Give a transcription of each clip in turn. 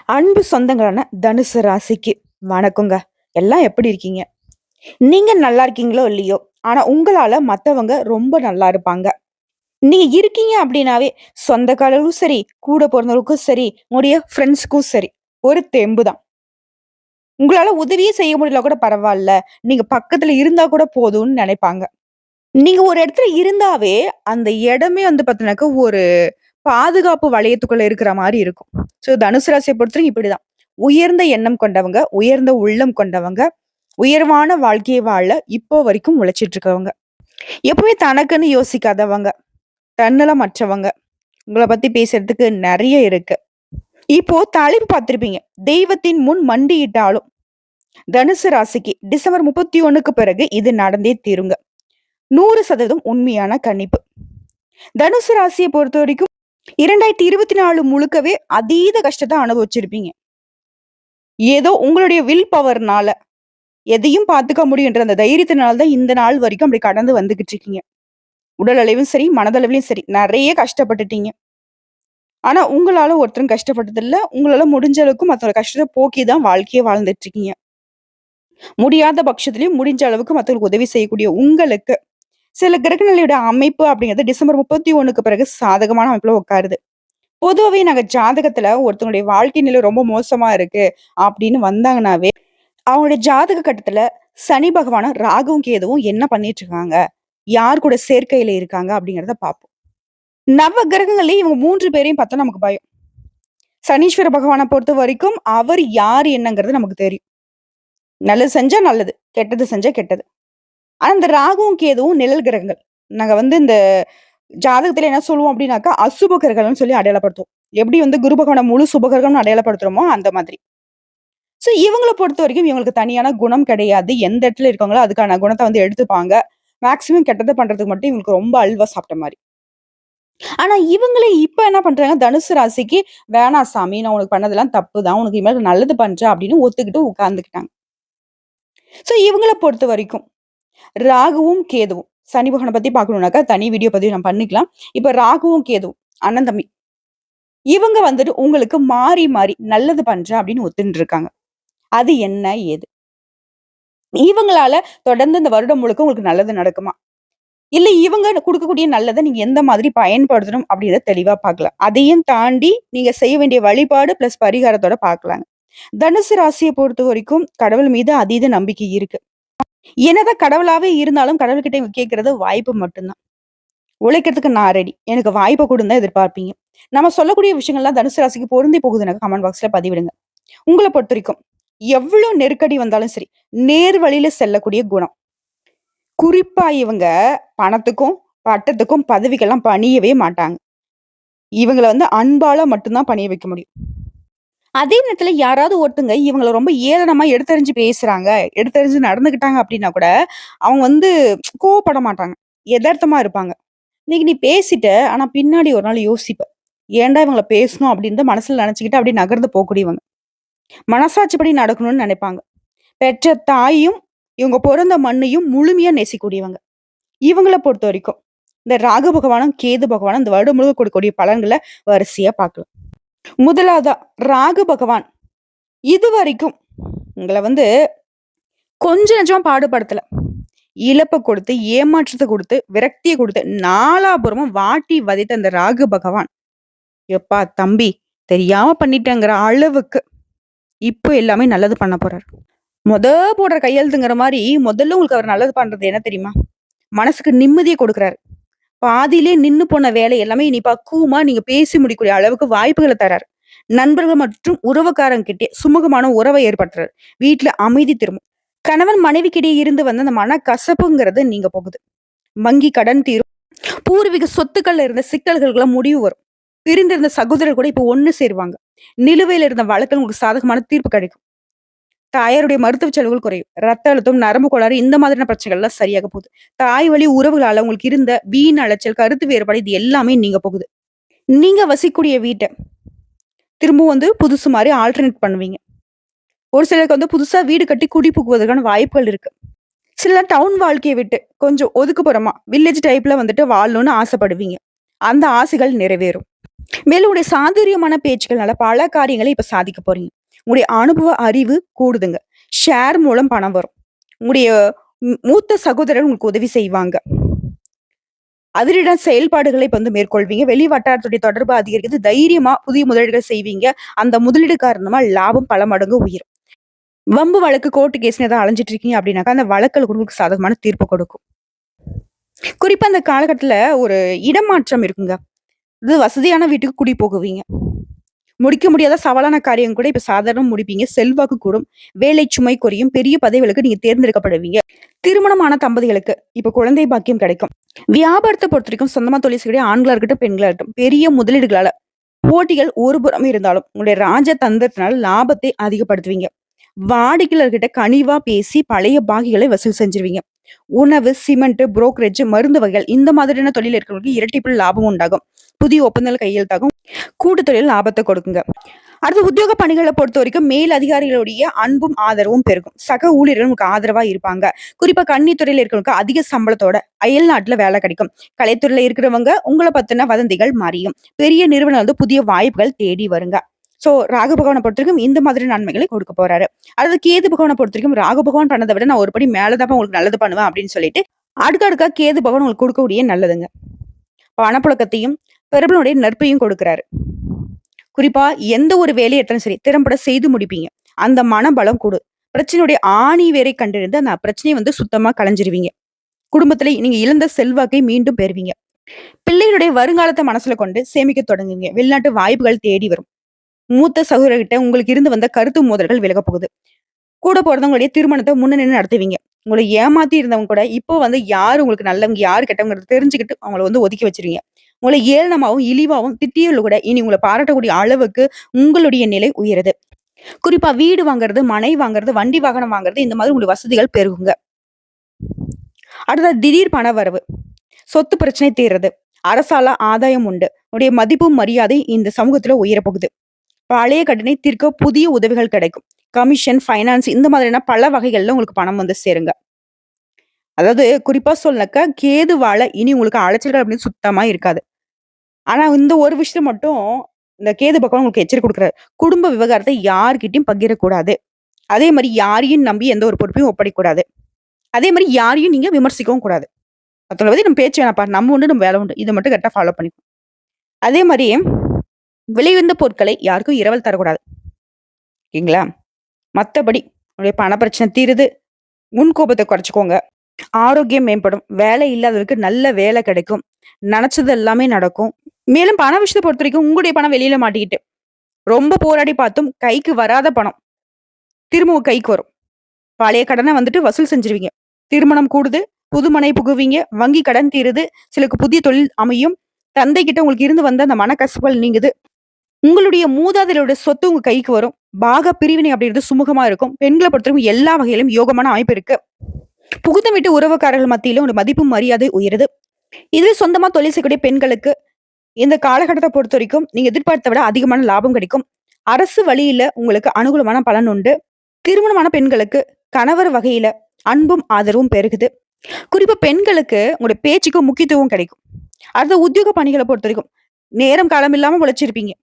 அன்பு சொந்தங்களான தனுசு ராசிக்கு வணக்கங்க. எல்லாம் எப்படி இருக்கீங்க? நீங்க நல்லா இருக்கீங்களோ இல்லையோ, ஆனா உங்களால மத்தவங்க ரொம்ப நல்லா இருப்பாங்க. நீங்க இருக்கீங்க அப்படின்னாவே, சொந்தக்காரர்களும் சரி, கூட பொறந்தவர்களுக்கும் சரி, உங்களுடைய ஃப்ரெண்ட்ஸ்க்கும் சரி, ஒரு தெம்பு தான். உங்களால உதவியே செய்ய முடியல கூட பரவால்ல. நீங்க பக்கத்துல இருந்தா கூட போதும்னு நெனைப்பாங்க. நீங்க ஒரு இடத்துல இருந்தாவே, அந்த இடமே வந்து பார்த்தீங்கன்னாக்க ஒரு பாதுகாப்பு வளையத்துக்குள்ள இருக்கிற மாரி இருக்கும். ஸோ தனுசு ராசிய பொறுத்தவரைக்கும் இப்படிதான். உயர்ந்த எண்ணம் கொண்டவங்க, உயர்ந்த உள்ளம் கொண்டவங்க, உயர்வான வாழ்க்கைய வாழ இப்போ வரைக்கும் உழைச்சிட்டு இருக்கவங்க. எப்பவுமே தனக்குன்னு யோசிக்காதவங்க, தன்னலமற்றவங்க. உங்கள பத்தி பேசுறதுக்கு நெறைய இருக்கு. இப்போ தலைப்பு பார்த்திருப்பீங்க. தெய்வத்தின் முன் மண்டியிட்டாலும் தனுசு ராசிக்கு டிசம்பர் 31க்கு பிறகு இது நடந்தே தீருங்க. 100% உண்மையான கணிப்பு. தனுசு ராசிய பொறுத்தவரைக்கும் 2024 முழுக்கவே அதீத கஷ்டத்த அனுபவிச்சிருப்பீங்க. ஏதோ உங்களுடைய வில் பவர்னால எதையும் பார்த்துக்க முடியுன்ற அந்த தைரியத்தினால தான் இந்த நாள் வரைக்கும் அப்படி கடந்து வந்துகிட்டு இருக்கீங்க. உடல் அளவிலும் சரி, மனதளவிலும் சரி நெறைய கஷ்டப்பட்டுட்டீங்க. ஆனா உங்களால ஒருத்தரும் கஷ்டப்பட்டதில்ல. உங்களால முடிஞ்ச அளவுக்கு மத்தவங்க கஷ்டத்த போக்கி தான் வாழ்க்கைய வாழ்ந்துட்டு இருக்கீங்க. முடியாத பட்சத்திலயும் முடிஞ்ச அளவுக்கு மத்தவங்களுக்கு உதவி செய்யக்கூடிய உங்களுக்கு, சில கிரகநிலையோட அமைப்பு அப்படிங்கிறது டிசம்பர் 31க்கு பிறகு சாதகமான அமைப்புல உட்காருது. பொதுவாவே நாங்க ஜாதகத்துல ஒருத்தவங்களுடைய வாழ்க்கை நிலை ரொம்ப மோசமா இருக்கு அப்படின்னு வந்தாங்கன்னாவே, அவங்களுடைய ஜாதக கட்டத்துல சனி பகவானும், ராகுவும், கேதுவும் என்ன பண்ணிட்டு இருக்காங்க? யார் கூட சேர்க்கையில இருக்காங்க? அப்படிங்கிறத பார்ப்போம். நவ கிரகங்கள்லயே இவங்க 3 பேரையும் பார்த்தா நமக்கு பயம். சனீஸ்வர பகவான பொறுத்தவரைக்கும் அவர் யார் என்னங்கிறது நமக்கு தெரியும். நல்லது செஞ்சா நல்லது, கெட்டது செஞ்சா கெட்டது. ஆனா இந்த ராகுவும், கேதுவும் நிழல் கிரகங்கள். நாங்க வந்து இந்த ஜாதகத்துல என்ன சொல்லுவோம் அப்படின்னாக்கா, அசுப கிரகங்கள்னு சொல்லி அடையாளப்படுத்துவோம். எப்படி வந்து குரு பகவான முழு சுபகிரகம்னு அடையாளப்படுத்துறோமோ அந்த மாதிரி. சோ இவங்கள பொறுத்தவரைக்கும் இவங்களுக்கு தனியான குணம் கிடையாது. எந்த இடத்துல இருக்காங்களோ அதுக்கான குணத்த வந்து எடுத்துப்பாங்க. மேக்ஸிமம் கெட்டத பண்றதுக்கு மட்டும் இவங்களுக்கு ரொம்ப அல்வா சாப்பிட்ட மாரி. ஆனா இவங்களே இப்ப என்ன பண்றாங்க, தனுசு ராசிக்கு "வேணாம் சாமி, நான் உனக்கு பண்ணதெல்லாம் தப்பு தான். உனக்கு இனிமேல் நல்லது பண்றேன்" அப்படின்னு ஒத்துக்கிட்டு உட்கார்ந்துக்கிட்டாங்க. சோ இவங்கள பொறுத்தவரைக்கும் ராகுவும், கேதுவும் சனி பகவான பத்தி பார்க்கணும்னாக்கா தனி வீடியோ பதிவு நம்ம பண்ணிக்கலாம். இப்ப ராகுவும், கேதுவும் அண்ணன், தம்பி. இவங்க வந்துட்டு உங்களுக்கு மாறி, மாறி நல்லது பண்றேன் அப்படின்னு ஒத்துன்ட்டு இருக்காங்க. அது என்ன? ஏது? இவங்களால தொடர்ந்து இந்த வருடம் முழுக்க உங்களுக்கு நல்லது நடக்குமா? இல்ல இவங்க குடுக்கக்கூடிய நல்லத நீங்க எந்த மாதிரி பயன்படுத்தணும் அப்படின்றத தெளிவா பார்க்கலாம். அதையும் தாண்டி நீங்க செய்ய வேண்டிய வழிபாடு பிளஸ் பரிகாரத்தோட பார்க்கலாங்க. தனுசு ராசிய பொறுத்தவரைக்கும் கடவுள் மீது அதீத நம்பிக்கை இருக்கு. என்னதான் கடவுளாவே இருந்தாலும் கடவுள்கிட்ட இவங்க கேட்கறது வாய்ப்பு மட்டும் தான். உழைக்கிறதுக்கு நான் ரெடி. எனக்கு வாய்ப்ப குடுன்னு தான் எதிர்பார்ப்பீங்க. நம்ம சொல்லக்கூடிய விஷயங்கள்லாம் தனுசு ராசிக்கு பொருந்தி போகுதுன்னா கமெண்ட் பாக்ஸ்ல பதிவிடுங்க. உங்கள பொறுத்தவரைக்கும் எவ்ளோ நெருக்கடி வந்தாலும் சரி, நேர் வழியில செல்லக்கூடிய குணம். குறிப்பா இவங்க பணத்துக்கும், பட்டத்துக்கும், பதவிக்கெல்லாம் பணியவே மாட்டாங்க. இவங்கள வந்து அன்பால மட்டும் தான் பணிய வைக்க முடியும். அதே நேரத்துல யாராவது ஒருத்தங்க இவங்கள ரொம்ப ஏளனமா எடுத்தெறிஞ்சு பேசுறாங்க, எடுத்தெறிஞ்சு நடந்துக்கிட்டாங்க அப்படின்னா கூட, அவங்க வந்து கோவப்பட மாட்டாங்க. எதார்த்தமா இருப்பாங்க. இன்னைக்கு நீ பேசிட்ட, ஆனா பின்னாடி ஒரு நாள் யோசிப்ப. ஏன்டா இவங்கள பேசணும் அப்படின்னு மனசுல நெனச்சுக்கிட்டு அப்படியே நகர்ந்து போக்கூடியவங்க. மனசாட்சிப்படி நடக்கணும்னு நெனைப்பாங்க. பெற்ற தாயும், இவங்க பொறந்த மண்ணையும் முழுமையா நேசிக்கக்கூடியவங்க. இவங்கள பொறுத்தவரைக்கும், இந்த ராகு பகவானும், கேது பகவானும் இந்த வருடம் முழுக்க கொடுக்கக்கூடிய பலன்கள வரிசையா பார்க்கலாம். முதலாவதா ராகு பகவான் இதுவரைக்கும் உங்கள வந்து கொஞ்சம் நெஞ்சமா பாடுபடுத்தல. இழப்ப கொடுத்து, ஏமாற்றத்த குடுத்து, விரக்திய குடுத்து, நாலாபுறமும் வாட்டி வதைத்த அந்த ராகு பகவான், "எப்பா தம்பி, தெரியாம பண்ணிட்டேங்கிற" அளவுக்கு இப்போ எல்லாமே நல்லது பண்ண போறாரு. மொத போடுற கையெழுத்துங்கிற மாரி, முதல்ல உங்களுக்கு அவர் நல்லது பண்றது என்ன தெரியுமா? மனசுக்கு நிம்மதிய குடுக்குறாரு. பாதியிலே நின்னு போன வேலை எல்லாமே இனி பக்குவமா நீங்க பேசி முடிக்கக்கூடிய அளவுக்கு வாய்ப்புகள தராரு. நண்பர்கள் மற்றும் உறவுக்காரங்கிட்டே சுமூகமான உறவை ஏற்படுத்துறாரு. வீட்ல அமைதி திரும்பும். கணவன் மனைவிக்கிடையே இருந்து வந்த அந்த மனக்கசப்புங்கிறது நீங்க போகுது. வங்கி கடன் தீரும். பூர்வீக சொத்துக்கள்ல இருந்த சிக்கல்களுக்கெல்லாம் முடிவு வரும். பிரிந்திருந்த சகோதரர் கூட இப்ப ஒண்ணு சேருவாங்க. நிலுவையில இருந்த வழக்குல உங்களுக்கு சாதகமான தீர்ப்பு கிடைக்கும். தாயாருடைய மருத்துவ செலவுகள் குறையும். ரத்த அழுத்தம், நரம்பு கோளாறு இந்த மாதிரியான பிரச்சனைகள்லாம் சரியாக போகுது. தாய் வழி உறவுகளால உங்களுக்கு இருந்த வீண் அலைச்சல், கருத்து வேறுபாடு இது எல்லாமே நீங்க போகுது. நீங்க வசிக்கக்கூடிய வீட்ட திரும்பவும் வந்து புதுசு மாரி ஆல்டர்னேட் பண்ணுவீங்க. ஒரு சிலருக்கு வந்து புதுசா வீடு கட்டி குடி புகுவதற்கான வாய்ப்புகள் இருக்கு. சிலர் டவுன் வாழ்க்கைய விட்டு கொஞ்சம் ஒதுக்குப்புறமா வில்லேஜ் டைப்ல வந்துட்டு வாழணும்னு ஆசைப்படுவீங்க. அந்த ஆசைகள் நிறைவேறும். மேலும் உங்களுடைய சாதுரியமான பேச்சுக்கள்னால பல காரியங்களை இப்ப சாதிக்க போறீங்க. உங்களுடைய அனுபவ அறிவு கூடுதுங்க. ஷேர் மூலம் பணம் வரும். உங்களுடைய மூத்த சகோதரர் உங்களுக்கு உதவி செய்வாங்க. அதிரடி செயல்பாடுகளை இப்ப வந்து மேற்கொள்வீங்க. வெளி வட்டாரத்துடைய தொடர்பு அதிகரிக்குது. தைரியமா புதிய முதலீடுகள் செய்வீங்க. அந்த முதலீடு காரணமா லாபம் பல மடங்கு உயரும். வம்பு வழக்கு, கோர்ட் கேஸ்ன்னு ஏதாவது அலைஞ்சிட்டு இருக்கீங்க அப்படின்னாக்கா, அந்த வழக்குல கூட உங்களுக்கு சாதகமான தீர்ப்பு கொடுக்கும். குறிப்பா அந்த காலகட்டத்துல ஒரு இடமாற்றம் இருக்குங்க. இது வசதியான வீட்டுக்கு குடி போகுவீங்க. முடிக்க முடியாத சவாலான காரியம் கூட இப்ப சாதாரணமா முடிப்பீங்க. செல்வாக்கு கூடும். வேலை சுமை குறையும். பெரிய பதவிகளுக்கு நீங்க தேர்ந்தெடுக்கப்படுவீங்க. திருமணமான தம்பதிகளுக்கு இப்ப குழந்தை பாக்கியம் கிடைக்கும். வியாபாரத்த பொறுத்தவரைக்கும் சொந்தமா தொழில் செய்யக்கூடிய ஆண்களா இருக்கட்டும், பெண்களா இருக்கட்டும், பெரிய முதலீடுகளால போட்டிகள் ஒருபுறம் இருந்தாலும், உங்களுடைய ராஜ தந்திரத்தினால லாபத்தை அதிகப்படுத்துவீங்க. வாடிக்கையாளர்கிட்ட கனிவா பேசி பழைய பாக்கிகளை வசூல் செஞ்சுருவீங்க. உணவு, சிமெண்ட், புரோக்கரேஜ், மருந்து வகைகள் இந்த மாதிரியான தொழில் இருக்கிறவங்களுக்கு இரட்டிப்பு லாபம் உண்டாகும். புதிய ஒப்பந்தங்கள் கையெழுத்தாகும். கூட்டு தொழில் லாபத்தை கொடுக்குங்க. அடுத்து உத்தியோக பணிகளை பொறுத்த வரைக்கும் மேல் அதிகாரிகளுடைய அன்பும் ஆதரவும் பெருகும். சக ஊழியர்கள் உங்களுக்கு ஆதரவா இருப்பாங்க. குறிப்பா கன்னித்துறையில இருக்கிறவங்களுக்கு அதிக சம்பளத்தோட அயல் நாட்டுல வேலை கிடைக்கும். கலைத்துறையில இருக்கிறவங்க உங்களை பத்தின வதந்திகள் மாறியும். பெரிய நிறுவனம் வந்து புதிய வாய்ப்புகள் தேடி வருங்க. சோ ராகு பகவானை பொறுத்த வரைக்கும் இந்த மாதிரி நன்மைகளை கொடுக்க போறாரு. அதாவது கேது பகவானை பொறுத்த வரைக்கும் ராகு பகவான் பண்ணதை விட நான் ஒரு படி மேலதான் உங்களுக்கு நல்லது பண்ணுவேன் அப்படின்னு சொல்லிட்டு அடுக்கடுக்கா கேது பகவான் உங்களுக்கு கொடுக்கக்கூடிய நல்லதுங்க. பணப்புழக்கத்தையும் பிரபலனுடைய நற்பையும் கொடுக்கிறாரு. குறிப்பா எந்த ஒரு வேலையை எடுத்தாலும் சரி திறம்பட செய்து முடிப்பீங்க. அந்த மனபலம் கூடும். பிரச்சனையுடைய ஆணி வேரை கண்டறிந்து அந்த பிரச்சனையை வந்து சுத்தமா களைஞ்சிருவீங்க. குடும்பத்துல நீங்க இழந்த செல்வாக்கை மீண்டும் பெறுவீங்க. பிள்ளைகளுடைய வருங்காலத்தை மனசுல கொண்டு சேமிக்க தொடங்குவீங்க. வெளிநாட்டு வாய்ப்புகள் தேடி வரும். மூத்த சகோதரர்கிட்ட உங்களுக்கு இருந்து வந்த கருத்து மோதல்கள் விலகப் போகுது. கூட போறவங்களுடைய திருமணத்தை முன்ன நின்னு நடத்துவீங்க. உங்களை ஏமாத்தி இருந்தவங்க கூட இப்போ வந்து யாரு உங்களுக்கு நல்லவங்க, யாரு கெட்டவங்கிறத தெரிஞ்சுக்கிட்டு அவங்கள வந்து ஒதுக்கி வச்சிருவீங்க. உங்களை ஏளனமாவும், இழிவாவும் திட்டியவர்கள் கூட இனி உங்களை பாராட்டக்கூடிய அளவுக்கு உங்களுடைய நிலை உயருது. குறிப்பா வீடு வாங்குறது, மனை வாங்குறது, வண்டி வாகனம் வாங்குறது இந்த மாதிரி உங்களுக்கு வசதிகள் பெருகுங்க. அடுத்தது திடீர் பண வரவு. சொத்து பிரச்சனை தீர்றது. அரசால ஆதாயம் உண்டு. உடைய மதிப்பும் மரியாதை இந்த சமூகத்துல உயரப்போகுது. பழைய கடனை தீர்க்க புதிய உதவிகள் கிடைக்கும். கமிஷன், ஃபைனான்ஸ் இந்த மாதிரியான பல வகைகள்ல உங்களுக்கு பணம் வந்து சேருங்க. அதாவது குறிப்பா சொல்லனாக்கா கேதுவால இனி உங்களுக்கு அலைச்சல்கள் அப்படின்னு சுத்தமா இருக்காது. ஆனா இந்த ஒரு விஷயம் மட்டும் இந்த கேது பகவான் உங்களுக்கு எச்சரிக்கை குடுக்குறாரு. குடும்ப விவகாரத்தை யார்கிட்டயும் பகிரக்கூடாது. அதே மாரி யாரையும் நம்பி எந்த ஒரு பொறுப்பையும் ஒப்படைக்கக்கூடாது. அதே மாரி யாரையும் நீங்க விமர்சிக்கவும் கூடாது. மத்தவங்கள பத்தி நம்ம பேச்சு வேணாம்ப்பா. நம்ம உண்டு, நம்ம வேலை உண்டு. இத மட்டும் கரெக்ட்டா ஃபாலோ பண்ணிக்கணும். அதே மாரி விலை உயர்ந்த பொருட்களை யாருக்கும் இரவல் தரக்கூடாது. ஓகேங்களா? மத்தபடி உங்களுடைய பண பிரச்சனை தீருது. முன்கோபத்த குறைச்சுக்கோங்க. ஆரோக்கியம் மேம்படும். வேலை இல்லாதவருக்கு நல்ல வேலை கிடைக்கும். நெனச்சது எல்லாமே நடக்கும். மேலும் பண விஷயத்த பொறுத்தவரைக்கும் உங்களுடைய பணம் வெளியில மாட்டிக்கிட்டு, ரொம்ப போராடி பார்த்தும் கைக்கு வராத பணம் திரும்பவும் கைக்கு வரும். பழைய கடன வந்துட்டு வசூல் செஞ்சுருவீங்க. திருமணம் கூடுது. புது மனை புகுவீங்க. வங்கி கடன் தீருது. சிலருக்கு புதிய தொழில் அமையும். தந்தை கிட்ட உங்களுக்கு இருந்து வந்த அந்த மனக்கசப்புகள் நீங்குது. உங்களுடைய மூதாதையரோட சொத்து உங்க கைக்கு வரும். பாக பிரிவினை அப்படின்றது சுமூகமா இருக்கும். பெண்கள பொறுத்தவரைக்கும் எல்லா வகையிலும் யோகமான அமைப்பு இருக்கு. புகுந்த வீட்டு உறவுக்காரர்கள் மத்தியிலும் ஒரு மதிப்பு மரியாதை உயருது. இதுவே சொந்தமா தொழில் செய்யக்கூடிய பெண்களுக்கு இந்த காலகட்டத்தை பொறுத்தவரைக்கும் நீங்க எதிர்பார்த்த விட அதிகமான லாபம் கிடைக்கும். அரசு வழியில உங்களுக்கு அனுகூலமான பலன் உண்டு. திருமணமான பெண்களுக்கு கணவர் வகையில அன்பும் ஆதரவும் பெருகுது. குறிப்பா பெண்களுக்கு உங்களுடைய பேச்சுக்கு முக்கியத்துவம் கிடைக்கும். அடுத்த உத்தியோக பணிகளை பொறுத்தவரைக்கும் நேரம் காலம் இல்லாம உழைச்சிருப்பீங்க.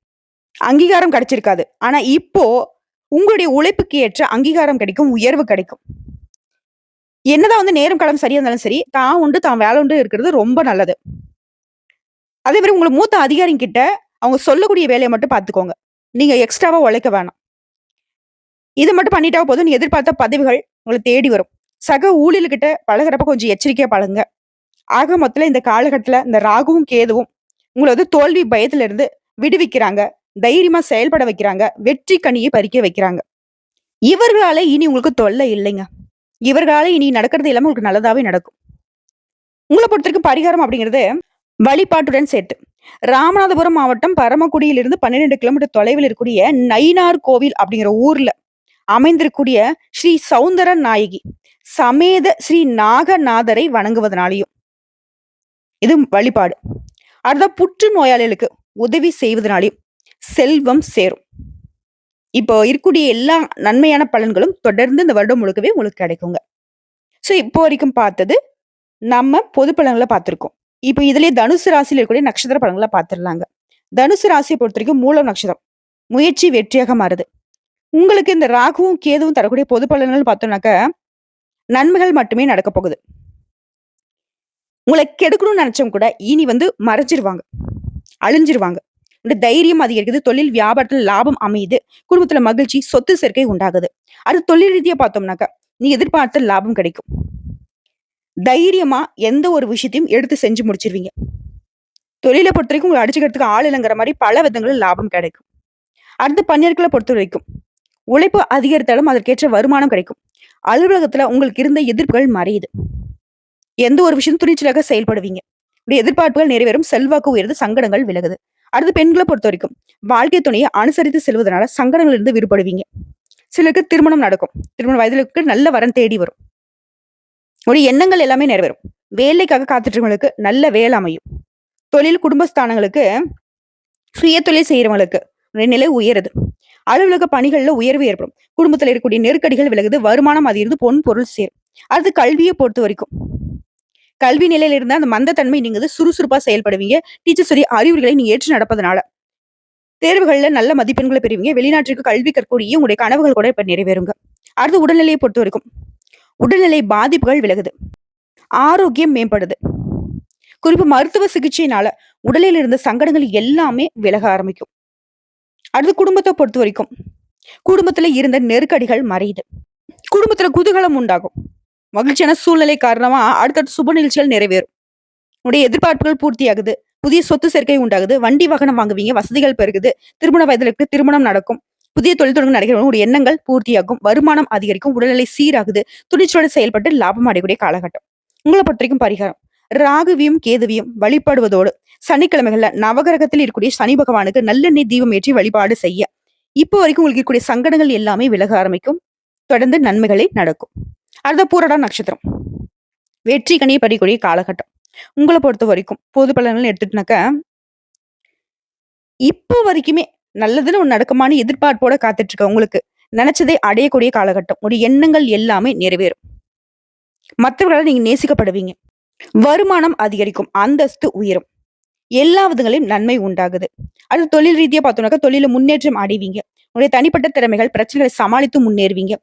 அங்கீகாரம் கிடைச்சிருக்காது. ஆனா இப்போ உங்களுடைய உழைப்புக்கு ஏற்ற அங்கீகாரம் கிடைக்கும். உயர்வு கிடைக்கும். என்னதான் வந்து நேரம் காலம் சரியா இருந்தாலும் சரி, தான் உண்டு, தான் வேலை உண்டு இருக்கிறது ரொம்ப நல்லது. அதே மாரி உங்களுக்கு மூத்த அதிகாரிங்கிட்ட அவங்க சொல்லக்கூடிய வேலைய மட்டும் பார்த்துக்கோங்க. நீங்க எக்ஸ்ட்ராவா உழைக்க வேணாம். இது மட்டும் பண்ணிட்டா போதும். நீங்க எதிர்பார்த்த பதவிகள் உங்கள தேடி வரும். சக ஊழியர்கிட்ட பழகுறப்ப கொஞ்சம் எச்சரிக்கையா பழகுங்க. ஆக மொத்தத்துல இந்த காலகட்டத்துல இந்த ராகுவும், கேதுவும் உங்கள வந்து தோல்வி பயத்துல இருந்து விடுவிக்கிறாங்க. தைரியமா செயல்பட வைக்கிறாங்க. வெற்றி கனியை பறிக்க வைக்கிறாங்க. இவர்களால இனி உங்களுக்கு தொல்லை இல்லைங்க. இவர்களால இனி நடக்கிறது எல்லாமே உங்களுக்கு நல்லதாவே நடக்கும். உங்கள பொறுத்தவரைக்கும் பரிகாரம் அப்படிங்கிறது வழிபாட்டுடன் சேர்த்து ராமநாதபுரம் மாவட்டம் பரமக்குடியிலிருந்து 12 கிலோமீட்டர் தொலைவில் இருக்கக்கூடிய நயினார் கோவில் அப்படிங்கிற ஊர்ல அமைந்திருக்கூடிய ஸ்ரீ சௌந்தர நாயகி சமேத ஸ்ரீ நாகநாதரை வணங்குவதனாலையும் இது வழிபாடு. அடுத்த புற்று நோயாளிகளுக்கு உதவி செய்வதனாலையும் செல்வம் சேரும். இப்போ இருக்கக்கூடிய எல்லா நன்மையான பலன்களும் தொடர்ந்து இந்த வருடம் முழுக்கவே உங்களுக்கு கிடைக்குங்க. சோ இப்போ வரைக்கும் பார்த்தது நம்ம பொது பலன்களை பார்த்திருக்கோம். இப்போ இதுலயே தனுசு ராசியில இருக்கக்கூடிய நட்சத்திர பலன்களை பார்த்துடலாங்க. தனுசு ராசியை பொறுத்தவரைக்கும் மூலம் நட்சத்திரம். முயற்சி வெற்றியாக மாறுது. உங்களுக்கு இந்த ராகுவும், கேதுவும் தரக்கூடிய பொது பலன்கள் பார்த்தோம்னாக்க, நன்மைகள் மட்டுமே நடக்கப் போகுது. உங்கள கெடுக்கணும்னு நெனச்சவங்க கூட இனி மறைஞ்சிருவாங்க. அழிஞ்சிருவாங்க. இந்த தைரியம் அதிகரிக்குது. தொழில், வியாபாரத்துல லாபம் அமையுது. குடும்பத்துல மகிழ்ச்சி, சொத்து சேர்க்கை உண்டாகுது. அடுத்து தொழில் ரீதியா பார்த்தோம்னாக்க, நீங்க எதிர்பார்த்த லாபம் கிடைக்கும். தைரியமா எந்த ஒரு விஷயத்தையும் எடுத்து செஞ்சு முடிச்சிருவீங்க. தொழில பொறுத்தவரைக்கும் உங்கள அடிச்சுக்கிறதுக்கு ஆள் இல்லங்கிற மாரி பல விதங்கள்ல லாபம் கிடைக்கும். அடுத்து பணியாட்கள பொறுத்தவரைக்கும், உழைப்பு அதிகரித்தாலும் அதற்கேற்ற வருமானம் கிடைக்கும். அலுவலகத்துல உங்களுக்கு இருந்த எதிர்ப்புகள் மறையுது. எந்த ஒரு விஷயம் துணிச்சலாக செயல்படுவீங்க. உடைய எதிர்பார்ப்புகள் நிறைவேறும். செல்வாக்கு உயருது. சங்கடங்கள் விலகுது. அடுத்து பெண்கள பொறுத்தவரைக்கும், வாழ்க்கை துணையை அனுசரித்து செல்வதனால சங்கடங்களிலிருந்து விடுபடுவீங்க. சிலருக்கு திருமணம் நடக்கும். திருமண வயதிற்கு நல்ல வரன் தேடி வரும். உடைய எண்ணங்கள் எல்லாமே நிறைவேறும். வேலைக்காக காத்துட்டு இருக்கவங்களுக்கு நல்ல வேலை அமையும். தொழில், குடும்பஸ்தானங்களுக்கு சுய தொழில் செய்யறவங்களுக்கு நிலை உயருது. அலுவலக பணிகள்ல உயர்வு ஏற்படும். குடும்பத்துல இருக்கக்கூடிய நெருக்கடிகள் விலகுது. வருமானம் அதிகரித்து பொன் பொருள் சேரும். அடுத்து கல்வியை பொறுத்த வரைக்கும், கல்வி நிலையில இருந்தா அந்த மந்தத்தன்மை நீங்குது. சுறுசுறுப்பா செயல்படுவீங்க. டீச்சர் சொல்லி அறிவுரைகளை நீங்க ஏற்று நடப்பதனால தேர்வுகள்ல நல்ல மதிப்பெண்களை பெறுவீங்க. வெளிநாட்டிற்கு கல்வி கற்கக்கூடிய உங்களுடைய கனவுகள் கூட இப்ப நிறைவேறுங்க. அடுத்து உடல்நிலையை பொறுத்த வரைக்கும், உடல்நிலை பாதிப்புகள் விலகுது. ஆரோக்கியம் மேம்படுது. குறிப்பா மருத்துவ சிகிச்சையினால உடலில் இருந்த சங்கடங்கள் எல்லாமே விலக ஆரம்பிக்கும். அடுத்து குடும்பத்தை பொறுத்த வரைக்கும், குடும்பத்துல இருந்த நெருக்கடிகள் மறையுது. குடும்பத்துல குதூகலம் உண்டாகும். மகிழ்ச்சியான சூழ்நிலை காரணமா அடுத்தடுத்த சுப நிகழ்ச்சிகள் நிறைவேறும். உடைய எதிர்பார்ப்புகள் பூர்த்தியாகுது. புதிய சொத்து சேர்க்கை உண்டாகுது. வண்டி வாகனம் வாங்குவீங்க. வசதிகள் பெருகுது. திருமண வயதிற்கு திருமணம் நடக்கும். புதிய தொழில் தொடங்க நடைபெறும். உடைய எண்ணங்கள் பூர்த்தியாகும். வருமானம் அதிகரிக்கும். உடல்நிலை சீராகுது. துணிச்சலோடு செயல்பட்டு லாபம் அடையக்கூடிய காலகட்டம். உங்களை பொறுத்த வரைக்கும் பரிகாரம், ராகுவியும் கேதுவியும் வழிபடுவதோடு சனிக்கிழமைகள்ல நவகிரகத்தில் இருக்கக்கூடிய சனி பகவானுக்கு நல்லெண்ணெய் தீபம் ஏற்றி வழிபாடு செய்ய இப்போ வரைக்கும் உங்களுக்கு இருக்கக்கூடிய சங்கடங்கள் எல்லாமே விலக ஆரம்பிக்கும். தொடர்ந்து நன்மைகளே நடக்கும். அடுத்த பூரடா நட்சத்திரம். வெற்றி கனியை பறிக்கூடிய காலகட்டம். உங்களை பொறுத்த வரைக்கும் பொது பலன்கள் எடுத்துட்டுனாக்க, இப்போ வரைக்குமே நல்லதுன்னு ஒண்ணு நடக்குமான்னு எதிர்பார்ப்போட காத்துட்டு இருக்க உங்களுக்கு நினைச்சதை அடையக்கூடிய காலகட்டம். உடைய எண்ணங்கள் எல்லாமே நிறைவேறும். மற்றவர்களால் நீங்க நேசிக்கப்படுவீங்க. வருமானம் அதிகரிக்கும். அந்தஸ்து உயரும். எல்லா விதங்களையும் நன்மை உண்டாகுது. அது தொழில் ரீதியா பார்த்தோம்னாக்கா, தொழில முன்னேற்றம் அடைவீங்க. உங்களுடைய தனிப்பட்ட திறமைகள், பிரச்சனைகளை சமாளித்து முன்னேறுவீங்க.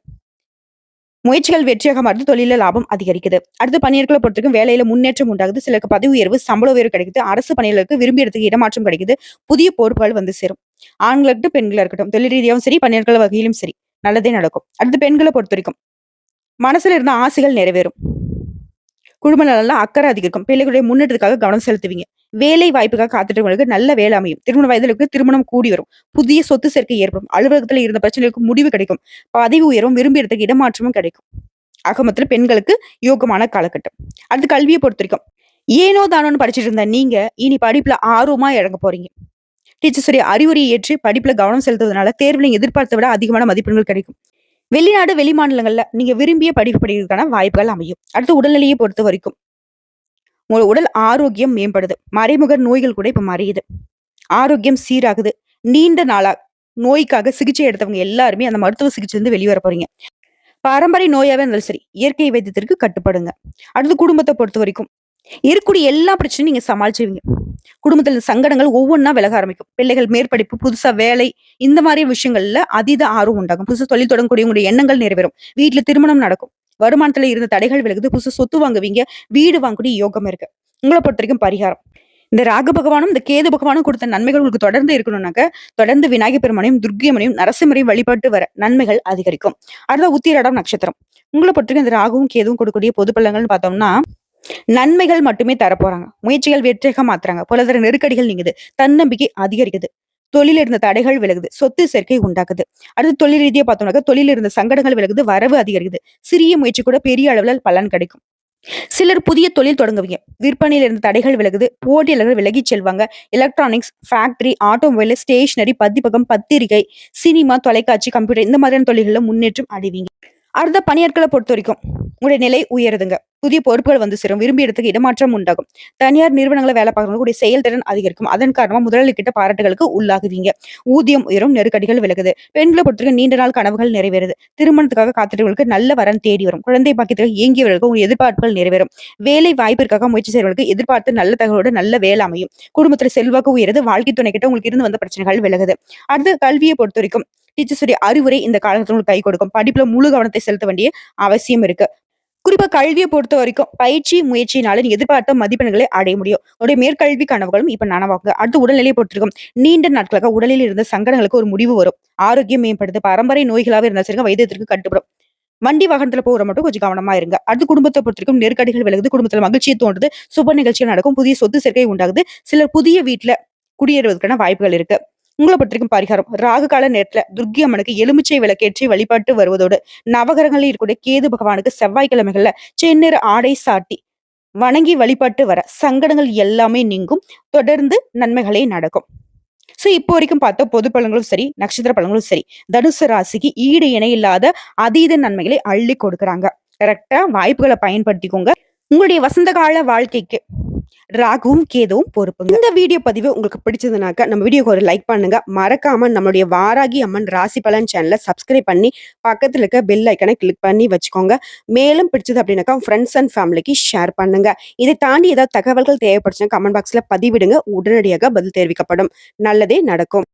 முயற்சிகள் வெற்றியாக மாறுது. தொழில லாபம் அதிகரிக்குது. அடுத்து பணியாட்களை பொறுத்தவரைக்கும் வேலையில முன்னேற்றம் உண்டாகுது. சிலருக்கு பதவி உயர்வு, சம்பள உயர்வு கிடைக்குது. அரசு பணியாளருக்கு விரும்பிய இடத்துக்கு இடமாற்றம் கிடைக்குது. புதிய பொறுப்புகள் வந்து சேரும். ஆண்களா இருக்கட்டும், பெண்களா இருக்கட்டும், தொழில் ரீதியாகவும் சரி, பணியாட்கள் வகையிலும் சரி, நல்லதே நடக்கும். அடுத்து பெண்களை பொறுத்த வரைக்கும், மனசுல இருந்த ஆசைகள் நிறைவேறும். குடும்ப நலன்ல அக்கறை அதிகரிக்கும். பிள்ளைகளுடைய முன்னேற்றத்துக்காக கவனம் செலுத்துவீங்க. வேலை வாய்ப்புக்காக காத்துட்டவங்களுக்கு நல்ல வேலை அமையும். திருமண வயதிலுக்கு திருமணம் கூடி வரும். புதிய சொத்து சேர்க்கை ஏற்படும். அலுவலகத்துல இருந்த பிரச்சனைகளுக்கு முடிவு கிடைக்கும். பதவி உயரும். விரும்பிய இடத்துக்கு இடமாற்றமும் கிடைக்கும். ஆக பெண்களுக்கு யோகமான காலகட்டம். அடுத்து கல்வியை பொறுத்த வரைக்கும், ஏனோ தானோன்னு படிச்சுட்டு இருந்த நீங்க இனி படிப்புல ஆர்வமா இறங்க போறீங்க. டீச்சர்ஸுடைய அறிவுரையை ஏற்று படிப்புல கவனம் செலுத்துவதனால தேர்வுல எதிர்பார்த்த விட அதிகமான மதிப்பெண்கள் கிடைக்கும். வெளிநாடு, வெளி மாநிலங்கள்ல நீங்க விரும்பிய படிப்பு படிக்கிறதுக்கான வாய்ப்புகள் அமையும். அடுத்து உடல்நிலையை பொறுத்த வரைக்கும், உங்க உடல் ஆரோக்கியம் மேம்படுது. மறைமுக நோய்கள் கூட இப்ப மறையுது. ஆரோக்கியம் சீராகுது. நீண்ட நாளா நோய்க்காக சிகிச்சை எடுத்தவங்க எல்லாருமே அந்த மருத்துவ சிகிச்சை இருந்து வெளிவர போறீங்க. பாரம்பரிய நோயாவே இருந்தாலும் சரி, இயற்கை வைத்தியத்திற்கு கட்டுப்படுங்க. அடுத்து குடும்பத்தை பொறுத்த வரைக்கும், இருக்கக்கூடிய எல்லா பிரச்சனையும் நீங்க சமாளிச்சுவீங்க. குடும்பத்துல சங்கடங்கள் ஒவ்வொன்னா விலக ஆரம்பிக்கும். பிள்ளைகள் மேற்படிப்பு, புதுசா வேலை, இந்த மாதிரி விஷயங்கள்ல அதீத ஆர்வம் உண்டாகும். புதுசா தொழில் தொடங்கக்கூடிய உங்களுடைய எண்ணங்கள் நிறைவேறும். வீட்டுல திருமணம் நடக்கும். வருமானத்துல இருந்த தடைகள் விலகுது. புதுசு சொத்து வாங்குவீங்க. வீடு வாங்கக்கூடிய யோகம் இருக்கு. உங்களை பொறுத்த வரைக்கும் பரிகாரம், இந்த ராகு பகவானும் இந்த கேது பகவானும் கொடுத்த நன்மைகள் உங்களுக்கு தொடர்ந்து இருக்கணும்னாக்க, தொடர்ந்து விநாயகர் பெருமானையும், துர்க்கையம்மனையும், நரசிம்மரையும் வழிபட்டு வர நன்மைகள் அதிகரிக்கும். அடுத்த உத்திராடம் நட்சத்திரம். உங்களை பொறுத்த வரைக்கும் இந்த ராகுவும் கேதுவும் கொடுக்கக்கூடிய பொது பலன்கள்னு பார்த்தோம்னா, நன்மைகள் மட்டுமே தரப்போறாங்க. முயற்சிகள் வெற்றியாக மாத்துறாங்க. பொருளாதார நெருக்கடிகள் நீங்குது. தன்னம்பிக்கை அதிகரிக்குது. தொழில இருந்த தடைகள் விலகுது. சொத்து சேர்க்கை உண்டாக்குது. அடுத்து தொழில் ரீதியா பார்த்தோம்னாக்க, தொழில இருந்த சங்கடங்கள் விலகுது. வரவு அதிகரிக்குது. சிறிய முயற்சி கூட பெரிய அளவுல பலன் கிடைக்கும். சிலர் புதிய தொழில் தொடங்குவீங்க. விற்பனையில இருந்த தடைகள் விலகுது. போட்டியாளர்கள் விலகிச் செல்வாங்க. எலக்ட்ரானிக்ஸ், ஃபேக்டரி, ஆட்டோமொபைல், ஸ்டேஷனரி, பதிப்பகம், பத்திரிகை, சினிமா, தொலைக்காட்சி, கம்ப்யூட்டர் இந்த மாதிரியான தொழில்கள்ல முன்னேற்றம் அடைவீங்க. அடுத்த பணியாட்களை பொறுத்த வரைக்கும் உங்களுடைய நிலை உயருதுங்க. புதிய பொறுப்புகள் வந்து சேரும். விரும்பிய இடத்துக்கு இடமாற்றம் உண்டாகும். தனியார் நிறுவனங்கள்ல வேலை பார்க்கிறவங்களுக்கு செயல்திறன் அதிகரிக்கும். அதன் காரணமா முதலாளிகிட்ட பாராட்டுகளுக்கு உள்ளாகுவீங்க. ஊதியம் உயரும், நெருக்கடிகள் விலகுது. பெண்களை பொறுத்தவரைக்கும் நீண்ட நாள் கனவுகள் நிறைவேறுது. திருமணத்துக்காக காத்திருக்கிறவர்களுக்கு நல்ல வரன் தேடி வரும். குழந்தை பாக்கியத்துக்காக ஏங்கியவர்களுக்கு உங்கள் எதிர்பார்ப்புகள் நிறைவேறும். வேலை வாய்ப்பிற்காக முயற்சி செய்வர்களுக்கு எதிர்பார்த்து நல்ல தகவலோடு நல்ல வேலை அமையும். குடும்பத்துல செல்வாக்கு உயருது. வாழ்க்கை துணை கிட்ட உங்களுக்கு இருந்து வந்த பிரச்சனைகள் விலகுது. அடுத்து கல்வியை பொறுத்தவரைக்கும் டீச்சர்ஸுடைய அறிவுரை இந்த காலத்துல உங்களுக்கு கை கொடுக்கும். படிப்புல முழு கவனத்தை செலுத்த வேண்டிய அவசியம் இருக்கு. குறிப்பா கல்வியை பொறுத்த வரைக்கும் பயிற்சி முயற்சியினால நீங்க எதிர்பார்த்த மதிப்பெண்களை அடைய முடியும். உங்களுடைய மேற்கல்வி கனவுகளும் இப்ப நனவாகுங்க. அடுத்து உடல்நிலையை பொறுத்திருக்கும். நீண்ட நாட்களாக உடலில் இருந்த சங்கடங்களுக்கு ஒரு முடிவு வரும். ஆரோக்கியம் மேம்படுது. பரம்பரை நோய்களாக இருந்தா சரிங்க வைத்தியத்திற்கு கட்டுப்படும். வண்டி வாகனத்துல போற மட்டும் கொஞ்சம் கவனமா இருங்க. அடுத்து குடும்பத்தை பொறுத்திருக்கும் நெருக்கடிகள் விலகுது. குடும்பத்துல மகிழ்ச்சியை தோன்றுது. சுப நிகழ்ச்சிகள் நடக்கும். புதிய சொத்து சேர்க்கை உண்டாகுது. சிலர் புதிய வீட்டுல குடியேறுவதற்கான வாய்ப்புகள் இருக்கு. உங்கள பொறுத்தவரைக்கும் பரிகாரம். ராகு கால நேரத்துல துர்க்கி அம்மனுக்கு எலுமிச்சை விளக்கேற்றி வழிபாட்டு வருவதோடு, நவகிரகங்களில் இருக்கக்கூடிய கேது பகவானுக்கு செவ்வாய்க்கிழமைகள்ல செந்நிற ஆடை சாட்டி வணங்கி வழிபாட்டு வர சங்கடங்கள் எல்லாமே நீங்கும். தொடர்ந்து நன்மைகளே நடக்கும். சோ இப்போ வரைக்கும் பார்த்த பொது பலன்களும் சரி, நட்சத்திர பலன்களும் சரி, தனுசு ராசிக்கு ஈடு இணை இல்லாத அதீத நன்மைகளை அள்ளி கொடுக்குறாங்க. கரெக்டா வாய்ப்புகளை பயன்படுத்திக்கோங்க. உங்களுடைய வசந்த கால வாழ்க்கைக்கு ராகுவும் கேதுவும் பொறுப்புங்க. இந்த வீடியோ பதிவு உங்களுக்கு பிடிச்சதுனாக்க நம்ம வீடியோக்கு ஒரு லைக் பண்ணுங்க. மறக்காம நம்மளுடைய வாராகி அம்மன் ராசி பலன் சேனலை சப்ஸ்கிரைப் பண்ணி பக்கத்துல இருக்க பெல் ஐக்கனை கிளிக் பண்ணி வச்சுக்கோங்க. மேலும் பிடிச்சது அப்படின்னாக்கா ஃப்ரெண்ட்ஸ் அண்ட் ஃபேமிலிக்கு ஷேர் பண்ணுங்க. இதை தாண்டி ஏதாவது தகவல்கள் தேவைப்படுச்சுன்னா கமெண்ட் பாக்ஸ்ல பதிவிடுங்க. உடனடியாக பதில் தெரிவிக்கப்படும். நல்லதே நடக்கும்.